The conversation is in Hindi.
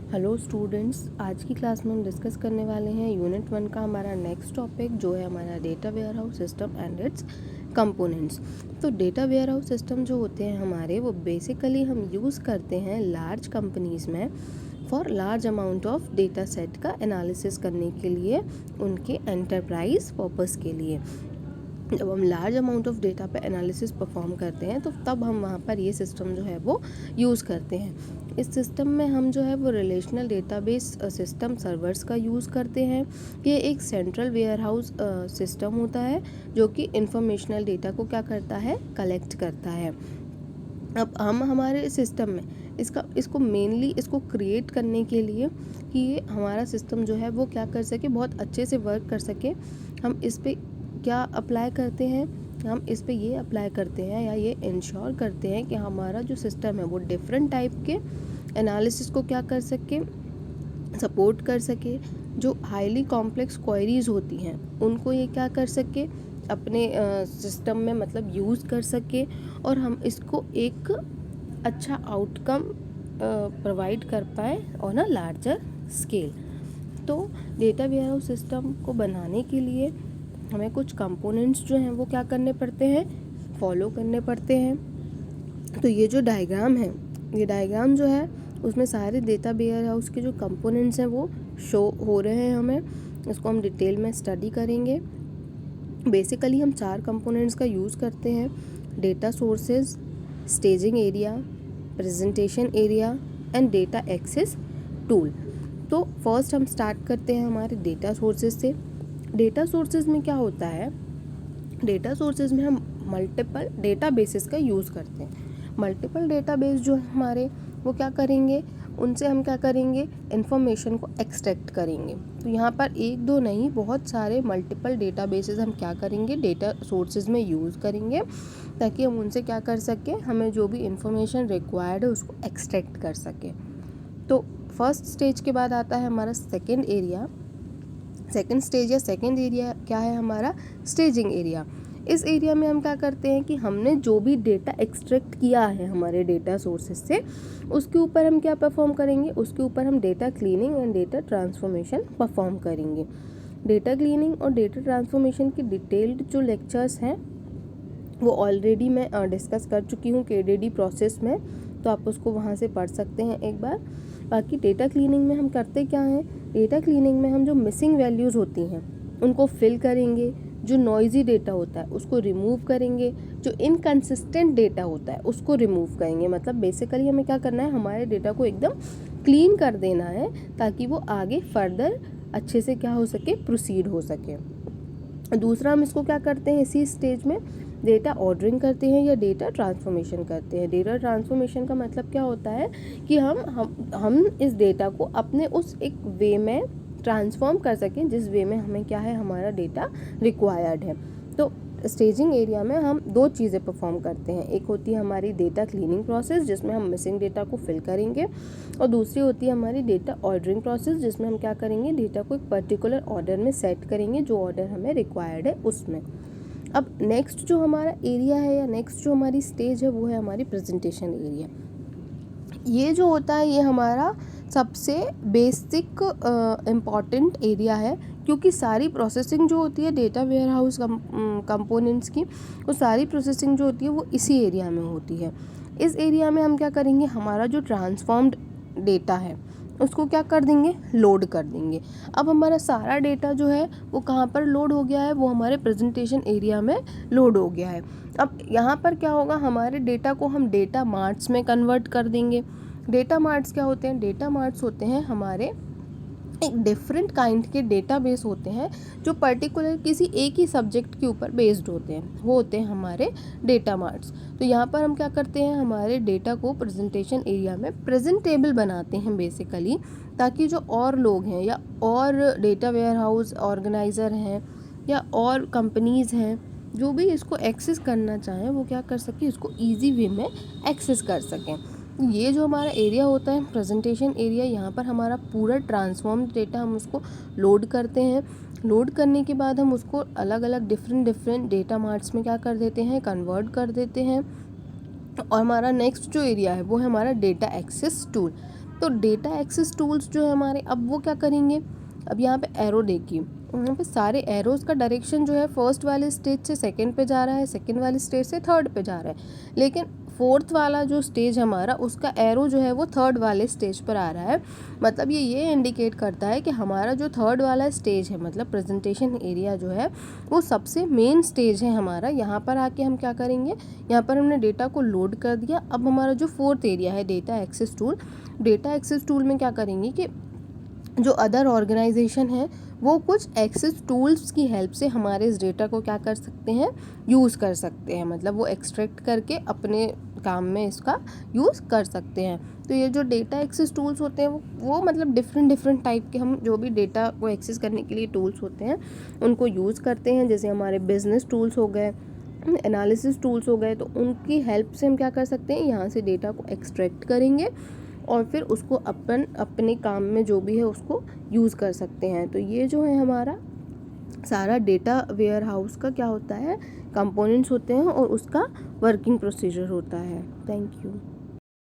हेलो स्टूडेंट्स, आज की क्लास में हम डिस्कस करने वाले हैं यूनिट 1 का हमारा नेक्स्ट टॉपिक जो है हमारा data warehouse system and it's components. तो डेटा वेयरहाउस सिस्टम जो होते हैं हमारे, वो बेसिकली हम यूज़ करते हैं लार्ज कंपनीज़ में for large amount of data set का एनालिसिस करने के लिए, उनके एंटरप्राइज पर्पस के लिए। जब हम लार्ज अमाउंट ऑफ डेटा पे एनालिसिस परफॉर्म करते हैं तो तब हम वहाँ पर ये सिस्टम जो है वो यूज़ करते हैं। इस सिस्टम में हम जो है वो रिलेशनल डेटाबेस सिस्टम सर्वर्स का यूज़ करते हैं। ये एक सेंट्रल वेयरहाउस सिस्टम होता है जो कि इंफॉर्मेशनल डेटा को क्या करता है, कलेक्ट करता है। अब हम हमारे सिस्टम में इसको मेनली क्रिएट करने के लिए कि ये हमारा सिस्टम जो है वो क्या कर सके, बहुत अच्छे से वर्क कर सके, हम इस पे क्या अप्लाई करते हैं, हम इस पे ये अप्लाई करते हैं या ये इंश्योर करते हैं कि हमारा जो सिस्टम है वो डिफरेंट टाइप के एनालिसिस को क्या कर सके, सपोर्ट कर सके। जो हाईली कॉम्प्लेक्स क्वेरीज होती हैं उनको ये क्या कर सके, अपने सिस्टम में मतलब यूज़ कर सके और हम इसको एक अच्छा आउटकम प्रोवाइड कर पाए ऑन अ लार्जर स्केल। तो डेटा वेयरहाउस सिस्टम को बनाने के लिए हमें कुछ कंपोनेंट्स जो हैं वो क्या करने पड़ते हैं, फॉलो करने पड़ते हैं। तो ये जो डायग्राम है, ये डायग्राम जो है उसमें सारे डेटा वेयरहाउस के जो कंपोनेंट्स हैं वो शो हो रहे हैं। हमें इसको हम डिटेल में स्टडी करेंगे। बेसिकली हम 4 कंपोनेंट्स का यूज़ करते हैं: data sources, staging area, presentation area and data access tool. तो फर्स्ट हम स्टार्ट करते हैं हमारे डेटा सोर्सेज से। डेटा सोर्सेज में क्या होता है, डेटा सोर्सेज में हम मल्टीपल डेटाबेसेस का यूज़ करते हैं। मल्टीपल डेटाबेस जो है हमारे, वो क्या करेंगे, उनसे हम क्या करेंगे, इन्फॉर्मेशन को एक्सट्रैक्ट करेंगे। तो यहाँ पर एक दो नहीं, बहुत सारे मल्टीपल डेटाबेसेस हम क्या करेंगे, डेटा सोर्सेज में यूज़ करेंगे ताकि हम उनसे क्या कर सकें, हमें जो भी इंफॉर्मेशन रिक्वायर्ड है उसको एक्सट्रैक्ट कर सकें। तो फर्स्ट स्टेज के बाद आता है हमारा सेकेंड एरिया। सेकेंड स्टेज या सेकेंड एरिया क्या है हमारा, स्टेजिंग एरिया। इस एरिया में हम क्या करते हैं कि हमने जो भी डेटा एक्सट्रैक्ट किया है हमारे डेटा सोर्सेज से, उसके ऊपर हम क्या परफॉर्म करेंगे, उसके ऊपर हम data cleaning and data transformation perform करेंगे। डेटा क्लीनिंग और डेटा ट्रांसफॉर्मेशन की डिटेल्ड जो लेक्चर्स हैं वो ऑलरेडी मैं डिस्कस कर चुकी हूँ KDD प्रोसेस में, तो आप उसको वहाँ से पढ़ सकते हैं एक बार। बाकी डेटा क्लीनिंग में हम करते क्या हैं, डेटा क्लीनिंग में हम जो मिसिंग वैल्यूज़ होती हैं उनको फिल करेंगे, जो नॉइजी डेटा होता है उसको रिमूव करेंगे, जो इनकंसिस्टेंट डेटा होता है उसको रिमूव करेंगे। मतलब बेसिकली हमें क्या करना है, हमारे डेटा को एकदम क्लीन कर देना है ताकि वो आगे फर्दर अच्छे से क्या हो सके, प्रोसीड हो सके। दूसरा हम इसको क्या करते हैं, इसी स्टेज में डेटा ऑर्डरिंग करते हैं या डेटा ट्रांसफॉर्मेशन करते हैं। डेटा ट्रांसफॉर्मेशन का मतलब क्या होता है कि हम इस डेटा को अपने उस एक वे में ट्रांसफॉर्म कर सकें जिस वे में हमें क्या है, हमारा डेटा रिक्वायर्ड है। तो स्टेजिंग एरिया में हम 2 चीज़ें परफॉर्म करते हैं। एक होती है हमारी डेटा क्लीनिंग प्रोसेस जिसमें हम मिसिंग डेटा को फिल करेंगे, और दूसरी होती है हमारी डेटा ऑर्डरिंग प्रोसेस जिसमें हम क्या करेंगे, डेटा को एक पर्टिकुलर ऑर्डर में सेट करेंगे, जो ऑर्डर हमें रिक्वायर्ड है उसमें। अब नेक्स्ट जो हमारा एरिया है या नेक्स्ट जो हमारी स्टेज है वो है हमारी प्रेजेंटेशन एरिया। ये जो होता है ये हमारा सबसे बेसिक इम्पॉर्टेंट एरिया है, क्योंकि सारी प्रोसेसिंग जो होती है डेटा वेयरहाउस कंपोनेंट्स की, वो सारी प्रोसेसिंग जो होती है वो इसी एरिया में होती है। इस एरिया में हम क्या करेंगे, हमारा जो ट्रांसफॉर्म्ड डेटा है उसको क्या कर देंगे, लोड कर देंगे। अब हमारा सारा डेटा जो है वो कहाँ पर लोड हो गया है, वो हमारे प्रेजेंटेशन एरिया में लोड हो गया है। अब यहाँ पर क्या होगा, हमारे डेटा को हम डेटा मार्ट्स में कन्वर्ट कर देंगे। डेटा मार्ट्स क्या होते हैं, डेटा मार्ट्स होते हैं हमारे एक डिफरेंट काइंड के डेटाबेस होते हैं जो पर्टिकुलर किसी एक ही सब्जेक्ट के ऊपर बेस्ड होते हैं, वो होते हैं हमारे डेटा मार्ट्स। तो यहाँ पर हम क्या करते हैं, हमारे डेटा को प्रेजेंटेशन एरिया में प्रेजेंटेबल बनाते हैं बेसिकली, ताकि जो और लोग हैं या और डेटा वेयरहाउस ऑर्गेनाइज़र हैं या और कंपनीज़ हैं जो भी इसको एक्सेस करना चाहें, वो क्या कर सकें, इसको ईजी वे में एक्सेस कर सकें। ये जो हमारा एरिया होता है प्रेजेंटेशन एरिया, यहाँ पर हमारा पूरा ट्रांसफॉर्म्ड डेटा हम उसको लोड करते हैं। लोड करने के बाद हम उसको अलग अलग डिफरेंट डेटा मार्ट्स में क्या कर देते हैं, कन्वर्ट कर देते हैं। और हमारा नेक्स्ट जो एरिया है वो है हमारा डेटा एक्सेस टूल। तो डेटा एक्सेस टूल्स जो है हमारे, अब वो क्या करेंगे, अब यहाँ पे एरो देखिए, यहाँ पे सारे एरोज़ का डायरेक्शन जो है फर्स्ट वाले स्टेज से सेकंड पे जा रहा है, सेकंड वाले स्टेज से थर्ड पे जा रहा है, लेकिन फोर्थ वाला जो स्टेज हमारा उसका एरो जो है वो थर्ड वाले स्टेज पर आ रहा है। मतलब ये इंडिकेट करता है कि हमारा जो थर्ड वाला स्टेज है, मतलब प्रेजेंटेशन एरिया जो है वो सबसे मेन स्टेज है हमारा। यहाँ पर आके हम क्या करेंगे, यहाँ पर हमने डेटा को लोड कर दिया। अब हमारा जो फोर्थ एरिया है data access tool, data access tool में क्या करेंगे कि जो अदर ऑर्गेनाइजेशन है वो कुछ एक्सेस टूल्स की हेल्प से हमारे इस डेटा को क्या कर सकते हैं, यूज़ कर सकते हैं, मतलब वो एक्सट्रैक्ट करके अपने काम में इसका यूज़ कर सकते हैं। तो ये जो डेटा एक्सेस टूल्स होते हैं वो मतलब डिफरेंट टाइप के, हम जो भी डेटा को एक्सेस करने के लिए टूल्स होते हैं उनको यूज़ करते हैं। जैसे हमारे बिजनेस टूल्स हो गए, एनालिसिस टूल्स हो गए, तो उनकी हेल्प से हम क्या कर सकते हैं, यहाँ से डेटा को एक्सट्रैक्ट करेंगे और फिर उसको अपने काम में जो भी है उसको यूज़ कर सकते हैं। तो ये जो है हमारा सारा डेटा वेयर हाउस का क्या होता है, कंपोनेंट्स होते हैं और उसका वर्किंग प्रोसीजर होता है। Thank you.